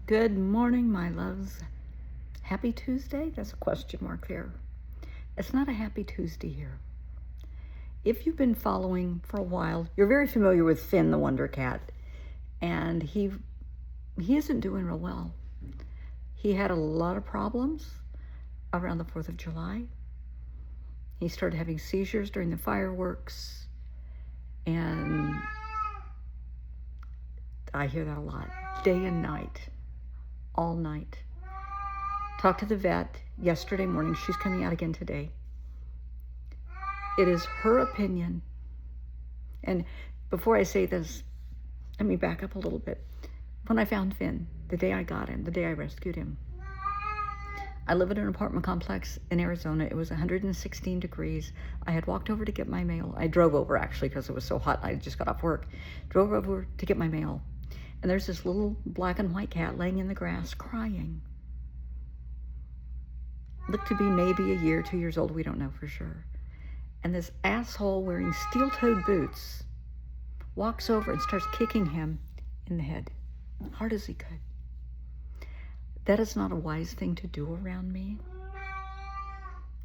Good morning, my loves. Happy Tuesday? That's a question mark there. It's not a happy Tuesday here. If you've been following for a while, you're very familiar with Finn the Wonder Cat, and he isn't doing real well. He had a lot of problems around the 4th of July. He started having seizures during the fireworks, and I hear that a lot, day and night, all night. Talked to the vet yesterday morning. She's coming out again today. It is her opinion. And before I say this, let me back up a little bit. When I found Finn, the day I got him, the day I rescued him, I live in an apartment complex in Arizona. It was 116 degrees. I had walked over to get my mail. I drove over, actually, because it was so hot. I just got off work. Drove over to get my mail. And there's this little black and white cat laying in the grass crying. Looked to be maybe a year, 2 years old. We don't know for sure. And this asshole wearing steel-toed boots walks over and starts kicking him in the head, hard as he could. That is not a wise thing to do around me.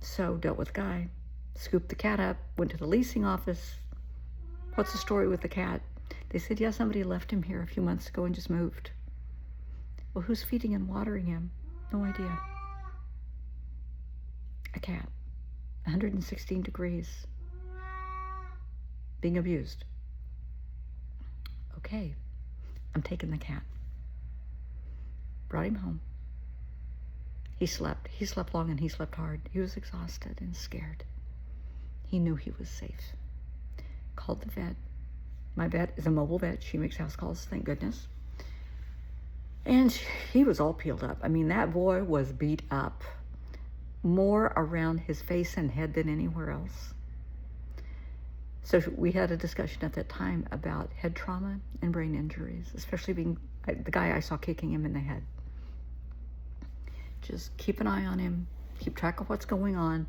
So dealt with the guy, scooped the cat up, went to the leasing office. What's the story with the cat? They said, yeah, somebody left him here a few months ago and just moved. Well, who's feeding and watering him? No idea. A cat, 116 degrees, being abused. Okay, I'm taking the cat. Brought him home. He slept. He slept long and he slept hard. He was exhausted and scared. He knew he was safe. Called the vet. My vet is a mobile vet. She makes house calls, thank goodness. And he was all peeled up. I mean, that boy was beat up. More around his face and head than anywhere else. So we had a discussion at that time about head trauma and brain injuries, especially being the guy I saw kicking him in the head. Just keep an eye on him, keep track of what's going on.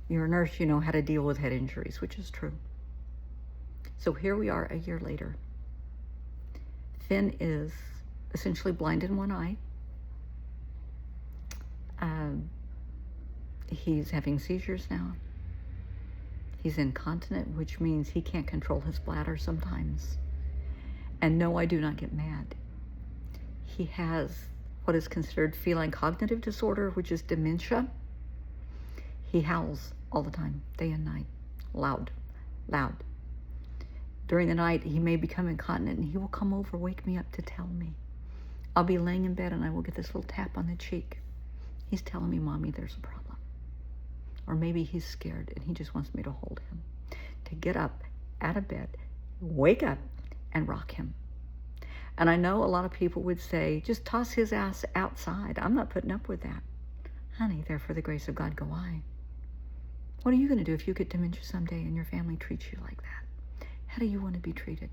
You're a nurse, you know how to deal with head injuries, which is true. So here we are a year later. Finn is essentially blind in one eye. He's having seizures now. He's incontinent, which means he can't control his bladder sometimes. And no, I do not get mad. He has what is considered feline cognitive disorder, which is dementia. He howls all the time, day and night, loud. During the night, he may become incontinent and he will come over, wake me up to tell me. I'll be laying in bed and I will get this little tap on the cheek. He's telling me, Mommy, there's a problem. Or maybe he's scared and he just wants me to hold him, to get up out of bed, wake up, and rock him. And I know a lot of people would say, just toss his ass outside. I'm not putting up with that. Honey, there for the grace of God go I. What are you going to do if you get dementia someday and your family treats you like that? How do you want to be treated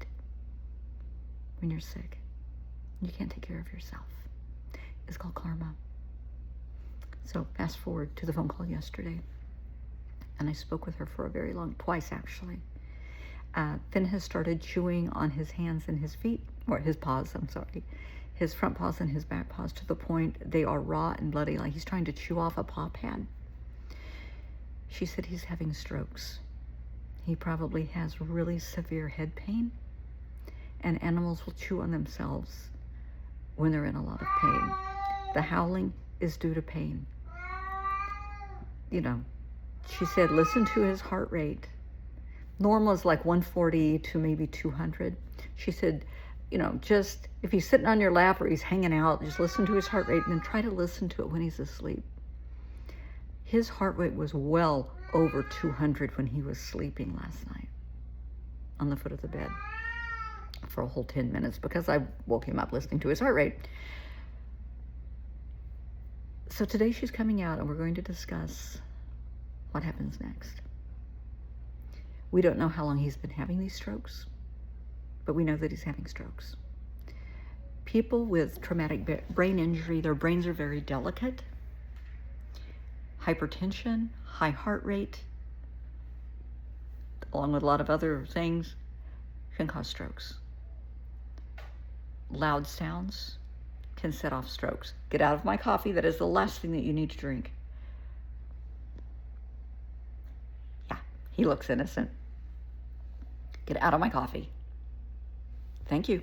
when you're sick? You can't take care of yourself. It's called karma. So fast forward to the phone call yesterday. And I spoke with her for a very long, twice actually. Finn has started chewing on his hands and his feet, or his paws, I'm sorry. His front paws and his back paws to the point they are raw and bloody, like he's trying to chew off a paw pad. She said he's having strokes. He probably has really severe head pain, and animals will chew on themselves when they're in a lot of pain. The howling is due to pain. You know, she said, listen to his heart rate. Normal is like 140 to maybe 200. She said, you know, just if he's sitting on your lap or he's hanging out, just listen to his heart rate and then try to listen to it when he's asleep. His heart rate was well over 200 when he was sleeping last night on the foot of the bed for a whole 10 minutes because I woke him up listening to his heart rate. So today she's coming out and we're going to discuss what happens next. We don't know how long he's been having these strokes, but we know that he's having strokes. People with traumatic brain injury, their brains are very delicate. Hypertension, high heart rate, along with a lot of other things, can cause strokes. Loud sounds can set off strokes. Get out of my coffee. That is the last thing that you need to drink. Yeah, he looks innocent. Get out of my coffee. Thank you.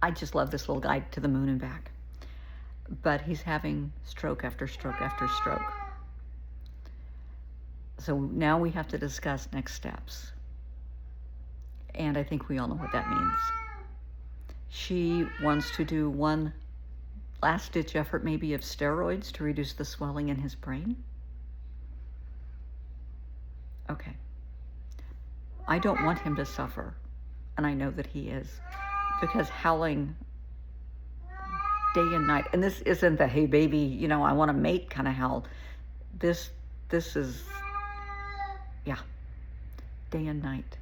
I just love this little guy to the moon and back. But he's having stroke after stroke after stroke. So now we have to discuss next steps. And I think we all know what that means. She wants to do one last-ditch effort, maybe of steroids to reduce the swelling in his brain. Okay. I don't want him to suffer, and I know that he is, because howling day and night, and this isn't the, hey baby, you know, I want to mate kind of howl. This is, yeah, day and night.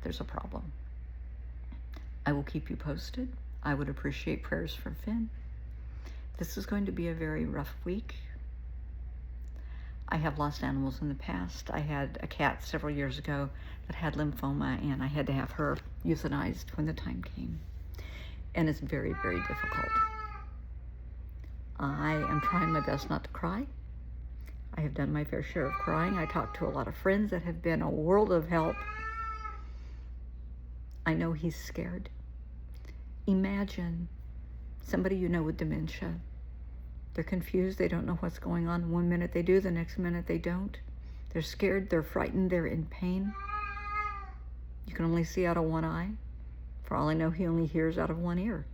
There's a problem. I will keep you posted. I would appreciate prayers for Finn. This is going to be a very rough week. I have lost animals in the past. I had a cat several years ago that had lymphoma, and I had to have her euthanized when the time came. And it's very, very difficult. I am trying my best not to cry. I have done my fair share of crying. I talked to a lot of friends that have been a world of help. I know he's scared. Imagine somebody you know with dementia. They're confused. They don't know what's going on. One minute they do, the next minute they don't. They're scared. They're frightened. They're in pain. You can only see out of one eye. For all I know, he only hears out of one ear.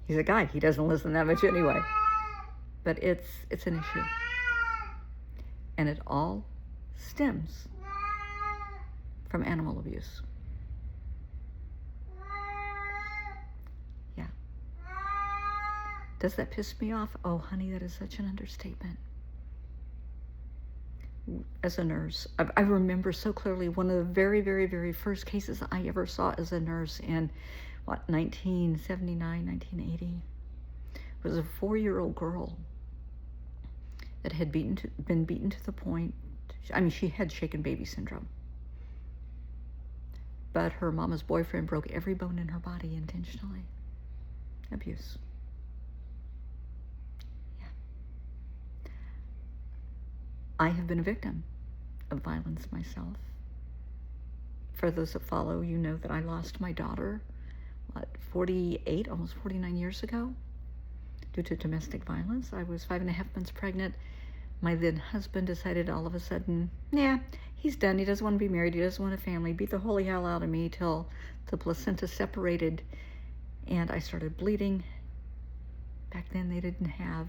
He's a guy. He doesn't listen that much anyway. But it's an issue. And it all stems from animal abuse. Does that piss me off? Oh, honey, that is such an understatement. As a nurse, I remember so clearly one of the very, very, very first cases I ever saw as a nurse in, 1979, 1980. It was a 4-year-old girl that had been beaten to the point, I mean, she had shaken baby syndrome. But her mama's boyfriend broke every bone in her body intentionally. Abuse. I have been a victim of violence myself. For those that follow, you know that I lost my daughter, 48, almost 49 years ago, due to domestic violence. I was 5.5 months pregnant. My then husband decided all of a sudden, yeah, he's done. He doesn't want to be married. He doesn't want a family. Beat the holy hell out of me till the placenta separated and I started bleeding. Back then they didn't have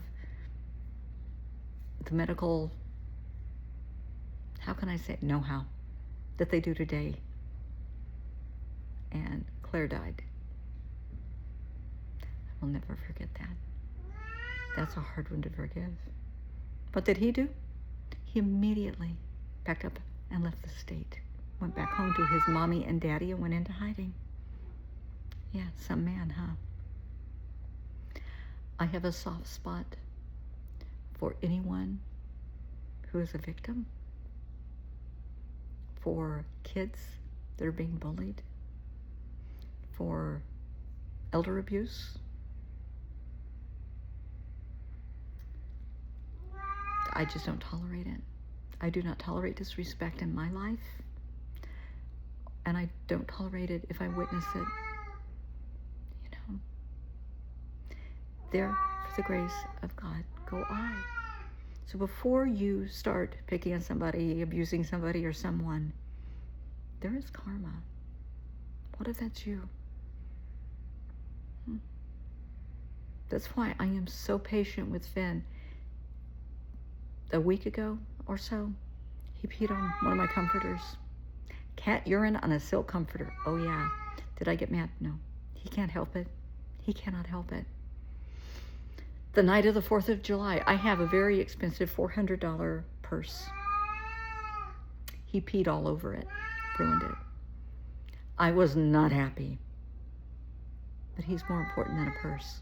the medical, how can I say it, know-how that they do today. And Claire died. I will never forget that. That's a hard one to forgive. What did he do? He immediately packed up and left the state. Went back home to his mommy and daddy and went into hiding. Yeah, some man, huh? I have a soft spot for anyone who is a victim, for kids that are being bullied, for elder abuse. I just don't tolerate it. I do not tolerate disrespect in my life, and I don't tolerate it if I witness it. You know, there, for the grace of God, go I. So before you start picking on somebody, abusing somebody or someone, there is karma. What if that's you? That's why I am so patient with Finn. A week ago or so, he peed on one of my comforters. Cat urine on a silk comforter. Oh yeah. Did I get mad? No. He can't help it. He cannot help it. The night of the 4th of July, I have a very expensive $400 purse. He peed all over it. Ruined it. I was not happy. But he's more important than a purse.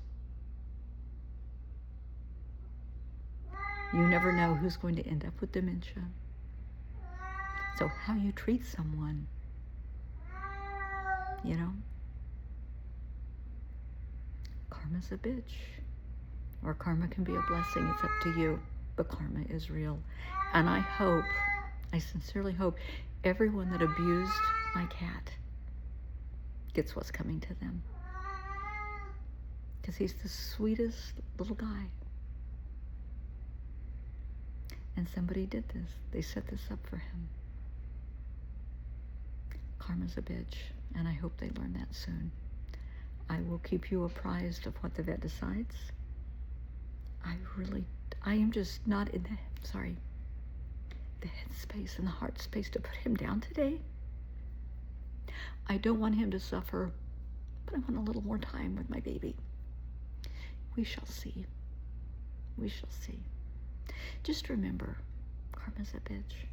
You never know who's going to end up with dementia. So how you treat someone You know? Karma's a bitch. Or karma can be a blessing. It's up to you. But karma is real. And I hope, I sincerely hope, everyone that abused my cat gets what's coming to them. Because he's the sweetest little guy. And somebody did this. They set this up for him. Karma's a bitch. And I hope they learn that soon. I will keep you apprised of what the vet decides. I am just not in the headspace and the heart space to put him down today. I don't want him to suffer, but I want a little more time with my baby. We shall see. We shall see. Just remember, karma's a bitch.